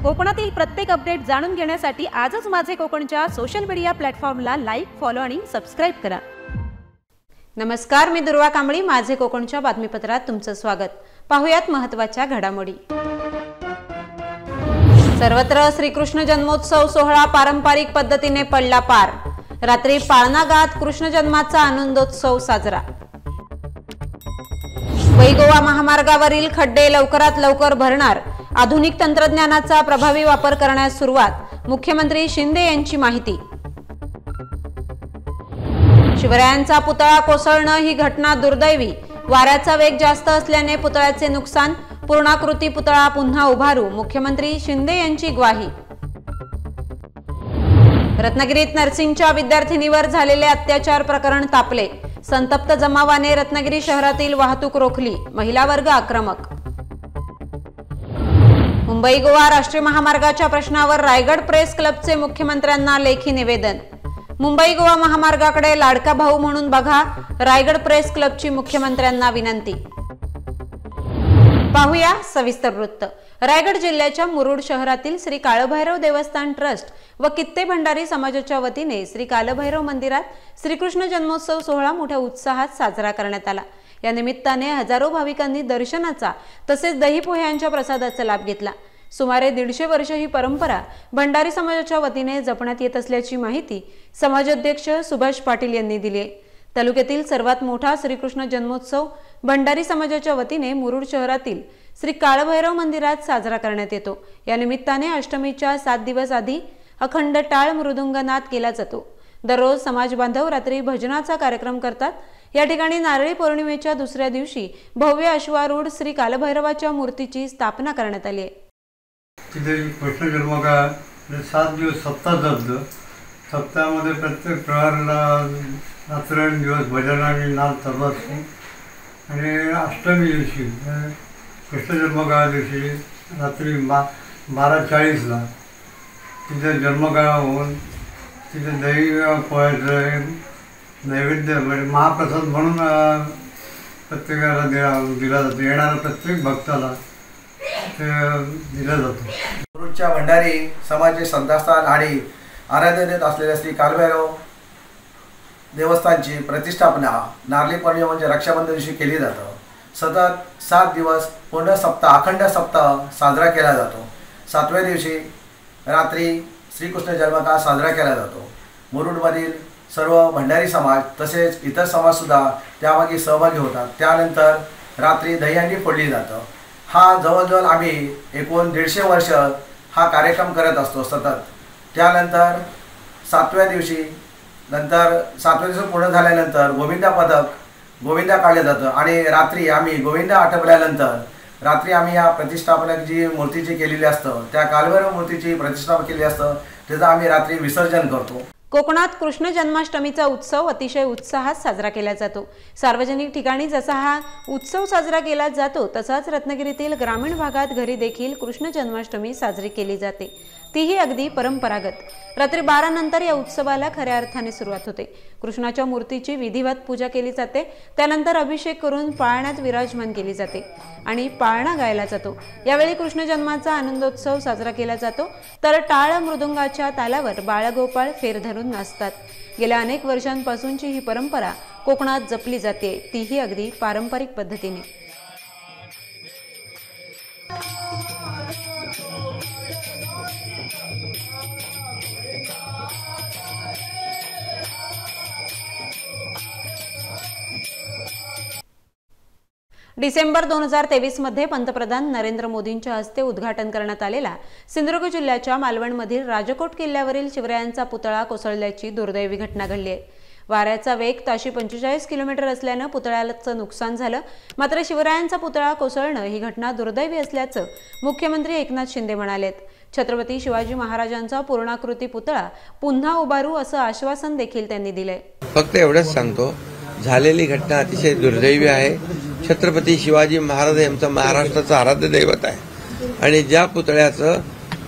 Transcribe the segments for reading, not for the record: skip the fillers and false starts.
कोकणातील प्रत्येक अपडेट जाणून घेण्यासाठी आजच माझे कोकणच्या सोशल मीडिया प्लॅटफॉर्मला लाईक, फॉलो आणि सबस्क्राइब करा। नमस्कार, मी दुर्वा कांबळी। माझे कोकणच्या बातमीपत्रात तुमचं स्वागत। पाहुयात महत्त्वाच्या घडामोडी। सर्वत्र श्रीकृष्ण जन्मोत्सव सोहळा पारंपरिक पद्धतीने पडला पार। रात्री पाळणा गात कृष्ण जन्माचा आनंदोत्सव साजरा। वैगोवा महामार्गावरील खड्डे लवकरात लवकर भरणार। आधुनिक तंत्रज्ञानाचा प्रभावी वापर करण्यास सुरुवात। मुख्यमंत्री शिंदे यांची माहिती। शिवरायांचा पुतळा कोसळणं ही घटना दुर्दैवी। वाऱ्याचा वेग जास्त असल्याने पुतळ्याचे नुकसान। पूर्णाकृती पुतळा पुन्हा उभारू। मुख्यमंत्री शिंदे यांची ग्वाही। रत्नागिरीत नर्सिंगच्या विद्यार्थिनीवर झालेले अत्याचार प्रकरण तापले। संतप्त जमावाने रत्नागिरी शहरातील वाहतूक रोखली। महिला वर्ग आक्रमक। मुंबई गोवा राष्ट्रीय महामार्गाच्या प्रश्नावर रायगड प्रेस क्लबचे मुख्यमंत्र्यांना लेखी निवेदन। मुंबई गोवा महामार्गाकडे लाडका भाऊ म्हणून बघा, रायगड प्रेस क्लबची मुख्यमंत्र्यांना विनंती। पाहूया सविस्तर वृत्त। रायगड जिल्ह्याच्या मुरुड शहरातील श्री काळभैरव देवस्थान ट्रस्ट व कित्ते भंडारी समाजाच्या वतीने श्री कालभैरव मंदिरात श्रीकृष्ण जन्मोत्सव सोहळा मोठ्या उत्साहात साजरा करण्यात आला। या निमित्ताने हजारो भाविकांनी दर्शनाचा तसेच दही पोह्यांच्या प्रसादाचा लाभ घेतला। सुमारे 150 वर्ष ही परंपरा भंडारी समाजाच्या वतीने जपण्यात येत असल्याची माहिती समाजाध्यक्ष सुभाष पाटील यांनी दिली आहे। तालुक्यातील सर्वात मोठा श्रीकृष्ण जन्मोत्सव भंडारी समाजाच्या वतीने मुरुड शहरातील श्री काळभैरव मंदिरात साजरा करण्यात येतो। या निमित्ताने अष्टमीच्या 7 दिवस आधी अखंड टाळ मृदुंगनाद केला जातो। दररोज समाज बांधव रात्री भजनाचा कार्यक्रम करतात। या ठिकाणी नारळी पौर्णिमेच्या दुसऱ्या दिवशी भव्य अश्वारूढ श्री कालभैरवाच्या मूर्तीची स्थापना करण्यात आली आहे। तिथे कृष्ण जन्मकाळ 7 दिवस सप्ताह चालतं। सप्ताहामध्ये प्रत्येक प्रहरला रात्रंदिवस भजन आणि नाद चालू असतो। आणि अष्टमी दिवशी कृष्ण जन्मकाळ दिवशी रात्री 12:40ला तिथे जन्मकाळ होऊन तिथे दही पोह्याचं नैवेद्य म्हणजे महाप्रसाद म्हणून प्रत्येकाला दिला जातो। येणाऱ्या प्रत्येक भक्ताला ते दिला जातो। मुरुडच्या भंडारी समाजाचे श्रद्धास्थान आणि आराधनेत असलेल्या श्री कालभैरव देवस्थानची प्रतिष्ठापना नारळी पौर्णिमा म्हणजे रक्षाबंधन दिवशी केली जातं। सतत 7 दिवस पूर्ण सप्ताह अखंड सप्ताह साजरा केला जातो। 7व्या दिवशी रात्री श्रीकृष्ण जन्मकाळ साजरा केला जातो। मुरुडमधील सर्व भंडारी समाज तसेच इतर समाजसुद्धा त्यामागे सहभागी होतात। त्यानंतर रात्री दहीहंडी फोडली जातं। हा जवळजवळ आम्ही एकूण 150 वर्ष हा कार्यक्रम करत असतो सतत। त्यानंतर 7व्या दिवशी पूर्ण झाल्यानंतर गोविंदा काढले जातं आणि रात्री आम्ही गोविंदा आटपल्यानंतर रात्री आम्ही या प्रतिष्ठापना जी मूर्तीची केलेली असतं त्या कालभैरव मूर्तीची प्रतिष्ठापना केली असतं त्याचं आम्ही रात्री विसर्जन करतो। कोकणात कृष्ण जन्माष्टमीचा उत्सव अतिशय उत्साहात साजरा केला जातो। सार्वजनिक ठिकाणी जसा हा उत्सव साजरा केला जातो तसाच रत्नागिरीतील ग्रामीण भागात घरी देखील कृष्ण जन्माष्टमी साजरी केली जाते, तीही अगदी परंपरागत। रात्री 12 नंतर या उत्सवाला खऱ्या अर्थाने सुरुवात होते। कृष्णाच्या मूर्तीची विधिवत पूजा केली जाते। त्यानंतर अभिषेक करून पाळण्यात विराजमान केली जाते आणि पाळणा गायला जातो। यावेळी कृष्ण जन्माचा आनंदोत्सव साजरा केला जातो। तर टाळ मृदुंगाच्या तालावर बाळगोपाळ फेर धरून नाचतात। गेल्या अनेक वर्षांपासूनची ही परंपरा कोकणात जपली जाते, तीही अगदी पारंपरिक पद्धतीने। डिसेंबर 2023 मध्ये पंतप्रधान नरेंद्र मोदींच्या हस्ते उद्घाटन करण्यात आलेला सिंधुदुर्ग जिल्ह्याच्या मालवणमधील राजकोट किल्ल्यावरील शिवरायांचा पुतळा कोसळल्याची दुर्दैवी घटना घडली आहे। वाऱ्याचा वेग ताशी 45 किलोमीटर असल्याने पुतळ्याचं नुकसान झालं। मात्र शिवरायांचा पुतळा कोसळणं ही घटना दुर्दैवी असल्याचं मुख्यमंत्री एकनाथ शिंदे म्हणालेत। छत्रपती शिवाजी महाराजांचा पूर्णाकृती पुतळा पुन्हा उभारू असं आश्वासन देखील त्यांनी दिलंय। फक्त एवढंच सांगतो, झालेली घटना अतिशय दुर्दैवी आहे। छत्रपती शिवाजी महाराज यांचं महाराष्ट्राचं आराध्य दैवत आहे आणि ज्या पुतळ्याचं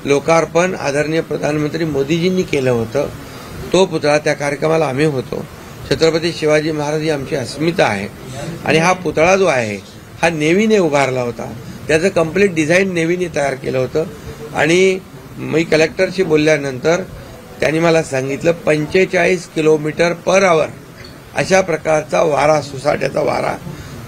लोकार्पण आदरणीय प्रधानमंत्री मोदीजींनी केलं होतं तो पुतळा त्या कार्यक्रमाला आम्ही होतो। छत्रपती शिवाजी महाराज ही आमची अस्मिता आहे आणि हा पुतळा जो आहे हा नेव्हीने उभारला होता। त्याचं कंप्लीट डिझाईन नेव्हीने तयार केलं होतं आणि मी कलेक्टरशी बोलल्यानंतर त्यांनी मला सांगितलं 45 किलोमीटर पर आवर अशा प्रकारचा वारा, सुसाट्याचा वारा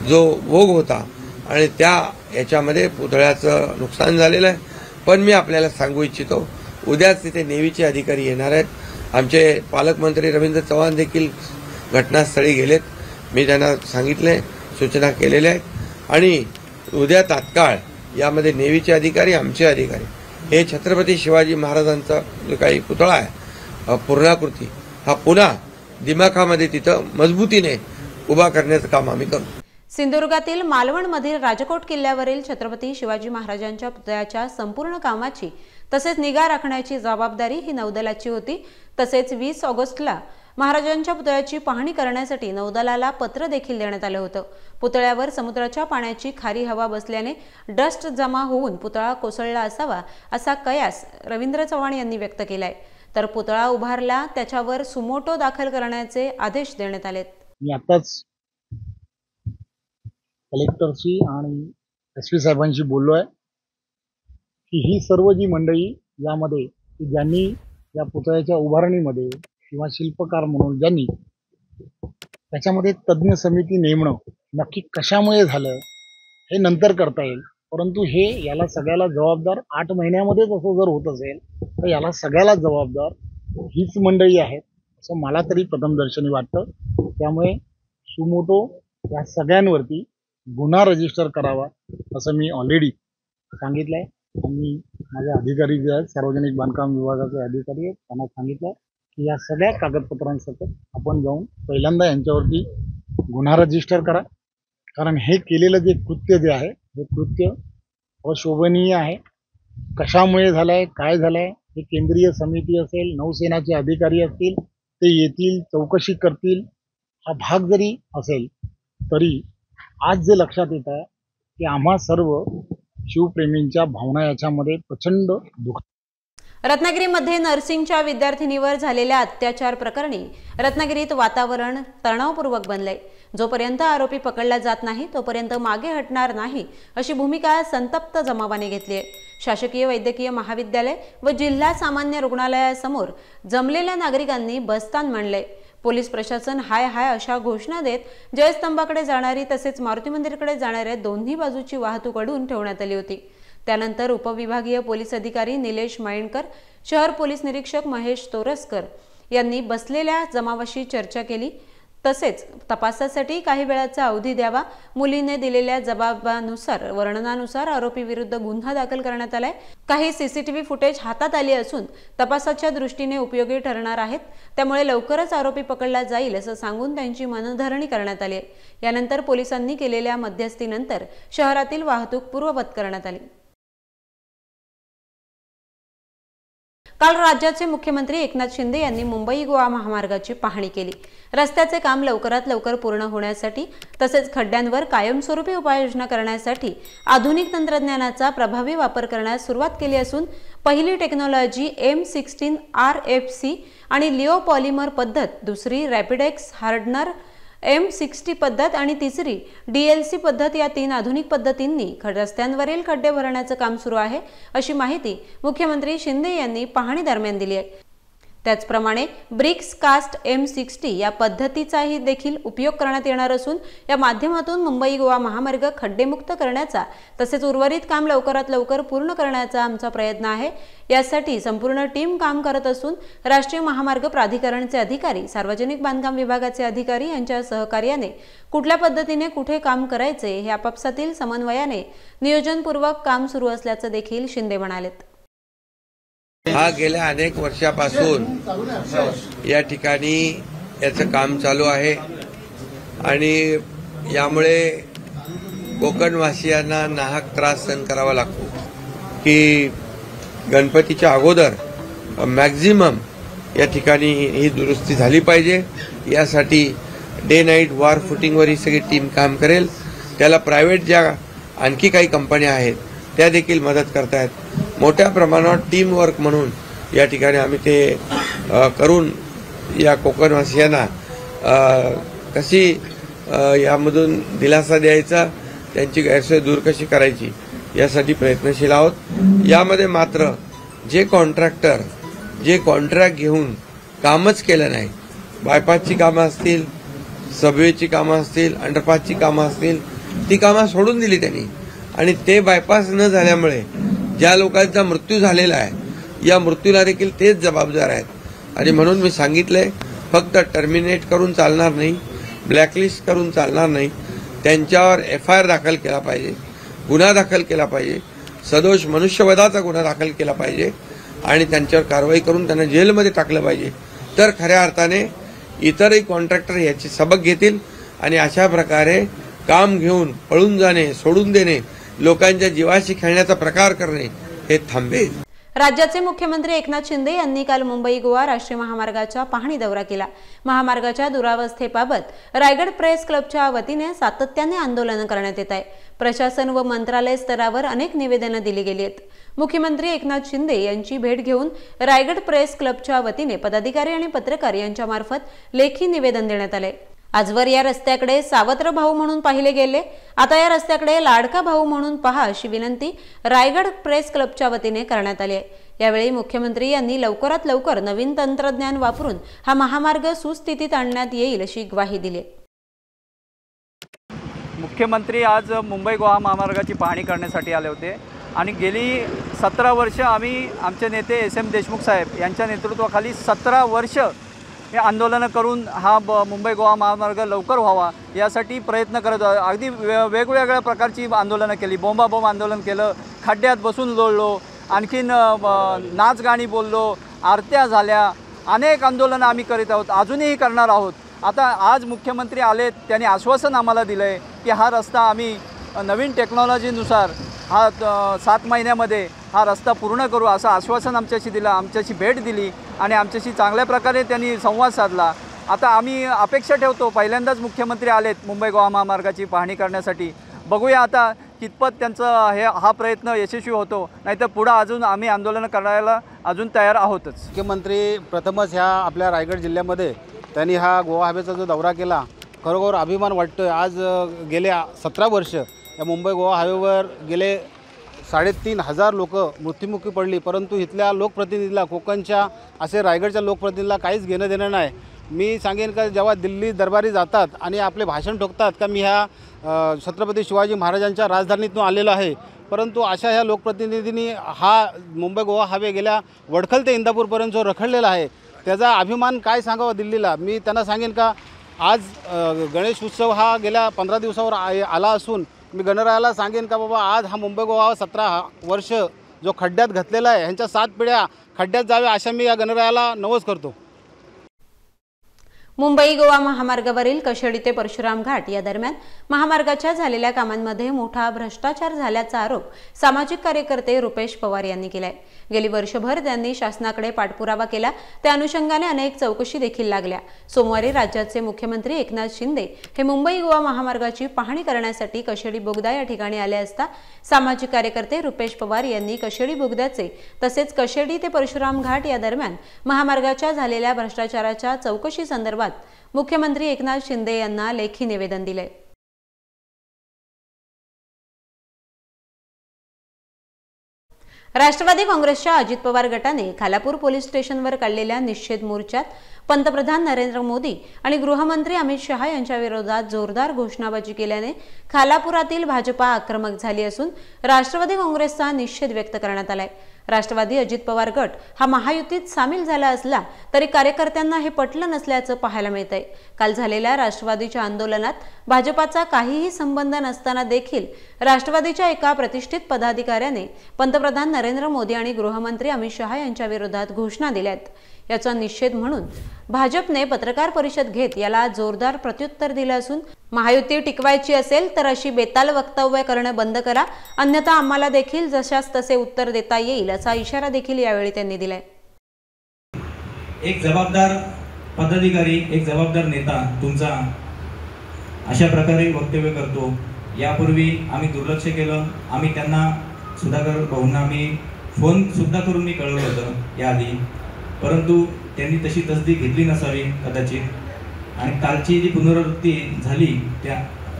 जो ओघ होता आणि त्या याच्यामध्ये पुतळ्याचं नुकसान झालेलं आहे. पण मी आपल्याला सांगू इच्छितो, उद्याच तिथे नेव्हीचे अधिकारी येणार आहेत. आमचे पालकमंत्री रवींद्र चव्हाण देखील घटनास्थळी गेलेत. मी त्यांना सांगितले, सूचना केलेल्या आहेत आणि उद्या तात्काळ यामध्ये नेव्हीचे अधिकारी, आमचे अधिकारी हे छत्रपती शिवाजी महाराजांचा जो काही पुतळा आहे पूर्णाकृती हा पुन्हा दिमाखामध्ये तिथं मजबूतीने उभा करण्याचं काम आम्ही करू. सिंधुदुर्गातील मालवणमधील राजकोट किल्ल्यावरील छत्रपती शिवाजी महाराजांच्या पुतळ्याच्या संपूर्ण कामाची तसेच निगा राखण्याची जबाबदारी ही नौदलाची होती. तसेच 20 ऑगस्टला महाराजांच्या पुतळ्याची पाहणी करण्यासाठी नौदलाला पत्र देखील देण्यात आलं होतं. पुतळ्यावर समुद्राच्या पाण्याची खारी हवा बसल्याने डस्ट जमा होऊन पुतळा कोसळला असावा असा कयास रवींद्र चव्हाण यांनी व्यक्त केलाय. तर पुतळा उभारला त्याच्यावर सुमोटो दाखल करण्याचे आदेश देण्यात आलेत. मी आताच कलेक्टरशी आणि एसपी साहेबांशी बोललो आहे की ही सर्व जी मंडळी यामध्ये ज्यांनी या पुतळ्याच्या उभारणीमध्ये किंवा शिल्पकार म्हणून ज्यांनी त्याच्यामध्ये तज्ज्ञ समिती नेमणं नक्की कशामुळे झालं हे नंतर करता येईल. परंतु हे याला सगळ्याला जबाबदार 8 महिन्यामध्येच असं जर होत असेल तर याला सगळ्याला जबाबदार हीच मंडळी आहेत असं मला तरी प्रथमदर्शनी वाटतं. त्यामुळे सुमोटो या सगळ्यांवरती गुन्हा रजिस्टर करावा असं मी ऑलरेडी सांगितलं आहे. आणि माझे अधिकारी जे आहेत, सार्वजनिक बांधकाम विभागाचे अधिकारी आहेत, त्यांना सांगितलं आहे की या सगळ्या कागदपत्रांसकट आपण जाऊन पहिल्यांदा यांच्यावरती गुन्हा रजिस्टर करा. कारण हे केलेलं जे कृत्य जे आहे हे कृत्य अशोभनीय आहे. कशामुळे झालं आहे, काय झालं आहे, हे केंद्रीय समिती असेल, नौसेनाचे अधिकारी असतील, ते येतील, चौकशी करतील. हा भाग जरी असेल तरी आज जे लक्षात येत आहे की आम्हा सर्व शिवप्रेमींच्या भावना याच्यामध्ये प्रचंड दुःख. रत्नागिरीमध्ये नर्सिंगच्या विद्यार्थिनीवर झालेल्या अत्याचार प्रकरणी रत्नागिरीत वातावरण तणावपूर्वक बनलंय. जोपर्यंत आरोपी पकडला जात नाही तोपर्यंत मागे हटणार नाही अशी भूमिका संतप्त जमावाने घेतली आहे. शासकीय वैद्यकीय महाविद्यालय व जिल्हा सामान्य रुग्णालयासमोर जमलेल्या नागरिकांनी बस्तान मांडलंय. पोलीस प्रशासन हाय हाय अशा घोषणा देत जयस्तंभाकडे जाणारी तसेच मारुती मंदिरकडे जाणाऱ्या दोन्ही बाजूची वाहतूक अडवून ठेवण्यात आली होती. त्यानंतर उपविभागीय पोलीस अधिकारी निलेश मायणकर, शहर पोलीस निरीक्षक महेश तोरसकर यांनी बसलेल्या जमावाशी चर्चा केली. तसेच तपासासाठी काही वेळाचा अवधी द्यावा. मुलीने दिलेल्या जबाबानुसार वर्णनानुसार आरोपी विरुद्ध गुन्हा दाखल करण्यात आलाय. काही सीसीटीव्ही फुटेज हातात आली असून तपासाच्या दृष्टीने उपयोगी ठरणार आहेत. त्यामुळे लवकरच आरोपी पकडला जाईल असं सांगून त्यांची मनधरणी करण्यात आली. यानंतर पोलिसांनी केलेल्या मध्यस्थीनंतर शहरातील वाहतूक पूर्ववत करण्यात आली. काल राज्याचे मुख्यमंत्री एकनाथ शिंदे यांनी मुंबई गोवा महामार्गाची पाहणी केली. रस्त्याचे काम लवकरात लवकर पूर्ण होण्यासाठी तसेच खड्ड्यांवर कायमस्वरूपी उपाययोजना करण्यासाठी आधुनिक तंत्रज्ञानाचा प्रभावी वापर करण्यास सुरुवात केली असून पहिली टेक्नॉलॉजी M16 RFC आणि लिओ पॉलिमर पद्धत, दुसरी रॅपिडेक्स हार्डनर M60 पद्धत आणि तिसरी DLC पद्धत या 3 आधुनिक पद्धतींनी रस्त्यांवरील खड्डे भरण्याचं काम सुरू आहे अशी माहिती मुख्यमंत्री शिंदे यांनी पाहणी दरम्यान दिली आहे. त्याचप्रमाणे ब्रिक्स कास्ट M60 या पद्धतीचाही देखील उपयोग करण्यात येणार असून या माध्यमातून मुंबई गोवा महामार्ग खड्डेमुक्त करण्याचा तसेच उर्वरित काम लवकरात लवकर पूर्ण करण्याचा आमचा प्रयत्न आहे. यासाठी संपूर्ण टीम काम करत असून राष्ट्रीय महामार्ग प्राधिकरणचे अधिकारी, सार्वजनिक बांधकाम विभागाचे अधिकारी यांच्या सहकार्याने कुठल्या पद्धतीने कुठे काम करायचे हे आपापसातील समन्वयाने नियोजनपूर्वक काम सुरू असल्याचं देखील शिंदे म्हणालेत. हा गेल्या अनेक वर्षापासून या ठिकाणी याचं काम चालू आहे आणि यामुळे कोकणवासियांना नाहक त्रास सहन करावा लागतो की गणपतीच्या अगोदर मॅक्झिमम या ठिकाणी ही दुरुस्ती झाली पाहिजे. यासाठी डे नाईट वॉर फुटिंगवर ही सगळी टीम काम करेल. त्याला प्रायव्हेट ज्या आणखी काही कंपन्या आहेत त्या देखील मदत करतायत. मोठ्या प्रमाणावर टीम वर्क म्हणून या ठिकाणी आम्ही ते करून या कोकणवासियांना कशी यामधून दिलासा द्यायचा, त्यांची गैरसोय दूर कशी करायची यासाठी प्रयत्नशील आहोत। यामध्ये मात्र जे कॉन्ट्रॅक्टर जे कॉन्ट्रॅक्ट घेऊन कामच केलं नाही, बायपासची कामं असतील, सबवेची कामं असतील, अंडरपासची कामं असतील, ती कामं सोडून दिली त्यांनी आणि ते बायपास न झाल्यामुळे ज्या लोकांचा मृत्यू झालेला आहे या मृत्यूला देखील तेच जबाबदार आहेत। आणि म्हणून मी सांगितलंय, फक्त टर्मिनेट करून चालणार नाही, ब्लॅकलिस्ट करून चालणार नाही, त्यांच्यावर FIR दाखल केला पाहिजे, गुन्हा दाखल केला पाहिजे, सदोष मनुष्यवधाचा गुन्हा दाखल केला पाहिजे आणि त्यांच्यावर कारवाई करून त्यांना जेलमध्ये टाकलं पाहिजे। तर खऱ्या अर्थाने इतरही कॉन्ट्रॅक्टर याची सबक घेतील आणि अशा प्रकारे काम घेऊन पळून जाणे, सोडून देणे, लोकांच्या जीवाशी खेळण्याचा प्रकार करणे हे थांबेल। राज्याचे मुख्यमंत्री एकनाथ शिंदे यांनी काल मुंबई गोवा राष्ट्रीय महामार्गाचा पाहणी दौरा केला। महामार्गाच्या दुरावस्थेबाबत रायगड प्रेस क्लबच्या वतीने सातत्याने आंदोलन करण्यात येत आहे। प्रशासन व मंत्रालय स्तरावर अनेक निवेदनं दिली गेली आहेत। मुख्यमंत्री एकनाथ शिंदे यांची भेट घेऊन रायगड प्रेस क्लबच्या वतीने पदाधिकारी आणि पत्रकार यांच्यामार्फत लेखी निवेदन देण्यात आले। आजवर या रस्त्याकडे सावत्र भाऊ म्हणून पाहिले गेले, आता या रस्त्याकडे लाडका भाऊ म्हणून पहा अशी विनंती रायगड प्रेस क्लबच्या वतीने करण्यात आली आहे। यावेळी मुख्यमंत्री यांनी लवकरात लवकर नवीन तंत्रज्ञान वापरून हा महामार्ग सुस्थितीत आणण्यात येईल अशी ग्वाही दिली। मुख्यमंत्री आज मुंबई गोवा महामार्गाची पाहणी करण्यासाठी आले होते आणि गेली 17 वर्ष आम्ही आमचे नेते SM देशमुख साहेब यांच्या नेतृत्वाखाली 17 वर्ष हे आंदोलनं करून हा मुंबई गोवा महामार्ग लवकर व्हावा यासाठी प्रयत्न करत आहोत। अगदी वेगवेगळ्या प्रकारची आंदोलनं केली, बोंबाबोंब आंदोलन केलं, खड्ड्यात बसून लोळलो, आणखीन नाच गाणी बोललो, आरत्या झाल्या, अनेक आंदोलनं आम्ही करीत आहोत, अजूनही करणार आहोत। आता आज मुख्यमंत्री आलेत, त्यांनी आश्वासन आम्हाला दिलं आहे की हा रस्ता आम्ही नवीन टेक्नॉलॉजीनुसार हा 7 महिन्यामध्ये हा रस्ता पूर्ण करू असं आश्वासन आमच्याशी दिलं, आमच्याशी भेट दिली आणि आमच्याशी चांगल्या प्रकारे त्यांनी संवाद साधला। आता आम्ही अपेक्षा ठेवतो, पहिल्यांदाच मुख्यमंत्री आलेत मुंबई गोवा महामार्गाची पाहणी करण्यासाठी, बघूया आता कितपत त्यांचा हा प्रयत्न यशस्वी होतो, नाहीतर पुढे अजून आम्ही आंदोलन करायला अजून तयार आहोतच। मुख्यमंत्री प्रथमच ह्या आपल्या रायगड जिल्ह्यामध्ये त्यांनी हा गोवा हायवेचा जो दौरा केला, खरोखर अभिमान वाटतो। आज गेले 17 वर्ष या मुंबई गोवा हायवेवर गेले 3,500 लोक मृत्युमुखी पडली, परंतु इथल्या लोकप्रतिनिधीला, कोकणच्या असे रायगडच्या लोकप्रतिनिधीला काहीच घेणं देणं नाही। मी सांगेन का जेव्हा दिल्ली दरबारी जातात आणि आपले भाषण ठोकतात का मी ह्या छत्रपती शिवाजी महाराजांच्या राजधानीतून आलेलो आहे, परंतु अशा ह्या लोकप्रतिनिधींनी हा मुंबई गोवा हायवे गेल्या वडखल ते इंदापूरपर्यंत जो रखडलेला आहे त्याचा अभिमान काय सांगावा दिल्लीला। मी त्यांना सांगेन का आज गणेश उत्सव हा गेल्या 15 दिवसावर आला असून मी गणरायाला सांगेन का बाबा आज हा मुंबई गोवा 17 वर्ष जो खड्ड्यात घातलेला आहे, ह्यांच्या 7 पिढ्या खड्ड्यात जाव्या अशा मी या गणरायाला नवस करतो। मुंबई गोवा महामार्गावरील कशेडी ते परशुराम घाट या दरम्यान महामार्गाच्या झालेल्या कामांमध्ये मोठा भ्रष्टाचार झाल्याचा आरोप सामाजिक कार्यकर्ते रुपेश पवार यांनी केलाय। गेली वर्षभर त्यांनी शासनाकडे पाठपुरावा केला, त्या अनुषंगाने अनेक चौकशी देखील लागल्या। सोमवारी राज्याचे मुख्यमंत्री एकनाथ शिंदे हे मुंबई गोवा महामार्गाची पाहणी करण्यासाठी कशेडी बोगदा या ठिकाणी आले असता सामाजिक कार्यकर्ते रुपेश पवार यांनी कशेडी बोगद्याचे तसेच कशेडी ते परशुराम घाट या दरम्यान महामार्गाच्या झालेल्या भ्रष्टाचाराच्या चौकशी संदर्भात मुख्यमंत्री एकनाथ शिंदे यांना लेखी निवेदन दिले। राष्ट्रवादी काँग्रेसच्या अजित पवार गटाने खालापूर पोलीस स्टेशनवर काढलेल्या निषेध मोर्चात पंतप्रधान नरेंद्र मोदी आणि गृहमंत्री अमित शहा यांच्या विरोधात जोरदार घोषणाबाजी केल्याने खालापुरातील भाजपा आक्रमक झाली असून राष्ट्रवादी काँग्रेसचा निषेध व्यक्त करण्यात आलाय। राष्ट्रवादी अजित पवार गट हा महायुतीत सामील झाला असला तरी कार्यकर्त्यांना हे पटलं नसल्याचं पाहायला मिळतंय। काल झालेल्या राष्ट्रवादीच्या आंदोलनात भाजपाचा काहीही संबंध नसताना देखील राष्ट्रवादीच्या एका प्रतिष्ठित पदाधिकाऱ्याने पंतप्रधान नरेंद्र मोदी आणि गृहमंत्री अमित शहा यांच्या विरोधात घोषणा दिल्यात। याचा निषेध म्हणून भाजपने पत्रकार परिषद घेत याला जोरदार प्रत्युत्तर दिलं असून महायुती टिकवायची असेल तर अशी बेताल वक्तव्य करणं बंद करा, अन्यथा आम्हाला देखील जशास तसे उत्तर देता येईल असा इशारा देखील यावेळी त्यांनी दिलाय। एक जबाबदार पदाधिकारी, एक जबाबदार नेता तुमचा अशा प्रकारे वक्तव्य करतो। यापूर्वी आम्ही दुर्लक्ष केलं, आम्ही त्यांना सुधाकर भाऊंना आम्ही फोन सुद्धा करून मी कळवलं होतं याआधी, परंतु त्यांनी तशी तसदीक घेतली नसावी कदाचित, आणि कालची जी पुनरावृत्ती झाली त्या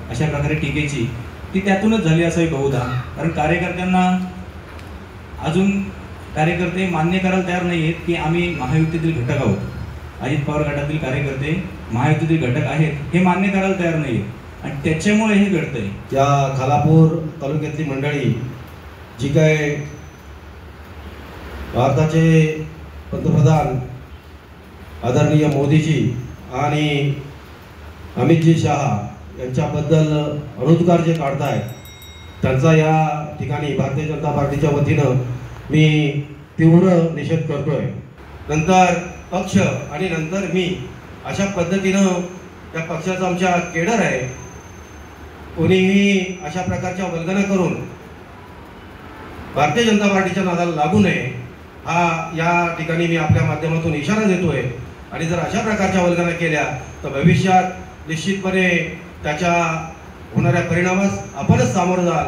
अशा प्रकारे टीकेची ती त्यातूनच झाली असावी बहुधा. कारण कार्यकर्त्यांना अजून कार्यकर्ते मान्य करायला तयार नाही आहेत की आम्ही महायुतीतील घटक आहोत. अजित पवार गटातील कार्यकर्ते महायुतीतील घटक आहेत हे मान्य करायला तयार नाही आहेत आणि त्याच्यामुळे हे घडतंय. या खालापूर तालुक्यातली मंडळी जी काय भारताचे पंतप्रधान आदरणीय मोदीजी आणि अमितजी शहा यांच्याबद्दल अनुद्गार जे काढताय त्यांचा या ठिकाणी भारतीय जनता पार्टीच्या वतीनं मी तीव्र निषेध करतोय. नंतर पक्ष आणि नंतर मी अशा पद्धतीनं त्या पक्षाचा आमच्या केडर आहे. कोणीही अशा प्रकारच्या वल्गना करून भारतीय जनता पार्टीच्या नादाला लागू नये हा या ठिकाणी मी आपल्या माध्यमातून इशारा देतोय. आणि जर अशा प्रकारच्या वल्गना केल्या तर भविष्यात निश्चितपणे त्याच्या होणाऱ्या परिणामास आपणच सामोरं जाल.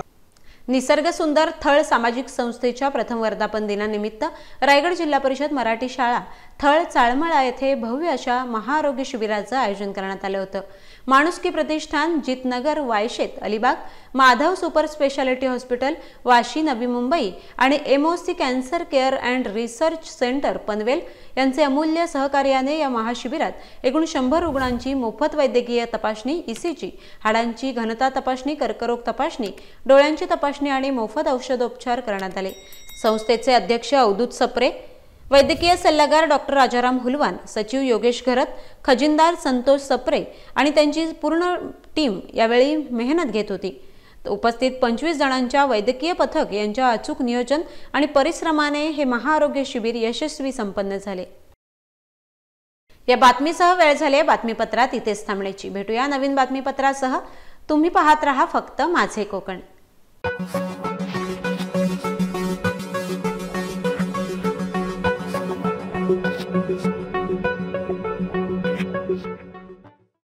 निसर्ग सुंदर थळ सामाजिक संस्थेच्या प्रथम वर्धापन दिनानिमित्त रायगड जिल्हा परिषद मराठी शाळा थळ चाळमळा येथे भव्य अशा महाआरोग्य शिबिराचं आयोजन करण्यात आलं होतं. Manuski Pratishthan, Jitnagar, Vayshet, Alibag, Madhav super speciality hospital, Vashi, Navi Mumbai आणि MOC cancer care and research centre Panvel यांचे अमूल्य सहकार्याने या महाशिबिरात एकूण 100 रुग्णांची मोफत वैद्यकीय तपासणी, ECG, हाडांची घनता तपासणी, कर्करोग तपासणी, डोळ्यांची तपासणी आणि मोफत औषधोपचार करण्यात आले. संस्थेचे अध्यक्ष अवधूत सप्रे, वैद्यकीय सल्लागार डॉक्टर राजाराम हुलवान, सचिव योगेश घरत, खजिनदार संतोष सप्रे आणि त्यांची पूर्ण टीम यावेळी मेहनत घेत होती. उपस्थित 25 जणांच्या वैद्यकीय पथक यांच्या अचूक नियोजन आणि परिश्रमाने हे महाआरोग्य शिबिर यशस्वी संपन्न झाले. या बातमीसह वेळ झाली बातमीपत्रात इथेच थांबण्याची. भेटूया नवीन बातमीपत्रासह. तुम्ही पाहत रहा फक्त माझे कोकण. Thank you.